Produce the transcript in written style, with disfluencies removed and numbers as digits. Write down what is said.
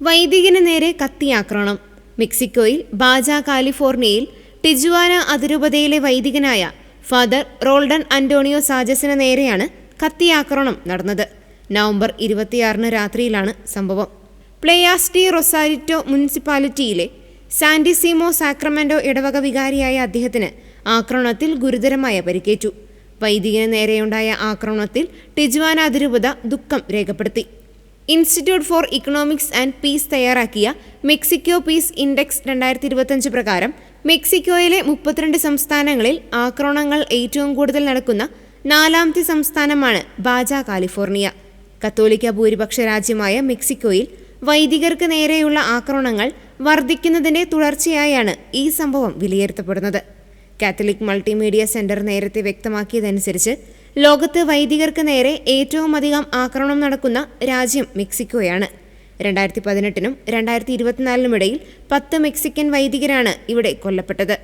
വൈദികന് നേരെ കത്തിയാക്രമണം. മെക്സിക്കോയിൽ ബാജ കാലിഫോർണിയയിൽ ടിജുവാന അതിരൂപതയിലെ വൈദികനായ ഫാദർ റോൾഡൻ അന്റോണിയോ സാജസിന് നേരെയാണ് കത്തിയാക്രമണം നടന്നത്. നവംബർ 26 രാത്രിയിലാണ് സംഭവം. പ്ലേയാസ് ഡി റൊസാരിറ്റോ മുനിസിപ്പാലിറ്റിയിലെ സാന്റിസിമോ സാക്രമെന്റോ ഇടവക വികാരിയായ അദ്ദേഹത്തിന് ആക്രമണത്തിൽ ഗുരുതരമായ പരിക്കേറ്റു. വൈദികന് നേരെയുണ്ടായ ആക്രമണത്തിൽ ടിജുവാന അതിരൂപത ദുഃഖം രേഖപ്പെടുത്തി. Institute four economics and piece തയ്യാറാക്കിയ മെക്സിക്കോ പീസ് ഇൻഡെക്സ് 2025 പ്രകാരം മെക്സിക്കോയിലെ 32 സംസ്ഥാനങ്ങളിൽ ആക്രമണങ്ങൾ ഏറ്റവും കൂടുതൽ നടക്കുന്ന 4ാമത്തെ സംസ്ഥാനമാണ് ബാജ കാലിഫോർണിയ. കത്തോലിക്ക ഭൂരിപക്ഷ രാജ്യമായ മെക്സിക്കോയിൽ വൈദികർക്ക് നേരെയുള്ള ആക്രമണങ്ങൾ വർദ്ധിക്കുന്നതിന്റെ തുടർച്ചയായാണ് ഈ സംഭവം വിലയിരുത്തപ്പെടുന്നത്. കാത്തലിക് മൾട്ടിമീഡിയ സെന്റർ നേരത്തെ വ്യക്തമാക്കിയതനുസരിച്ച് ലോകത്ത് വൈദികർക്ക് നേരെ ഏറ്റവും അധികം ആക്രമണം നടക്കുന്ന രാജ്യം മെക്സിക്കോയാണ്. 2018 നും 2024 ഇടയിൽ 10 മെക്സിക്കൻ വൈദികരാണ് ഇവിടെ കൊല്ലപ്പെട്ടത്.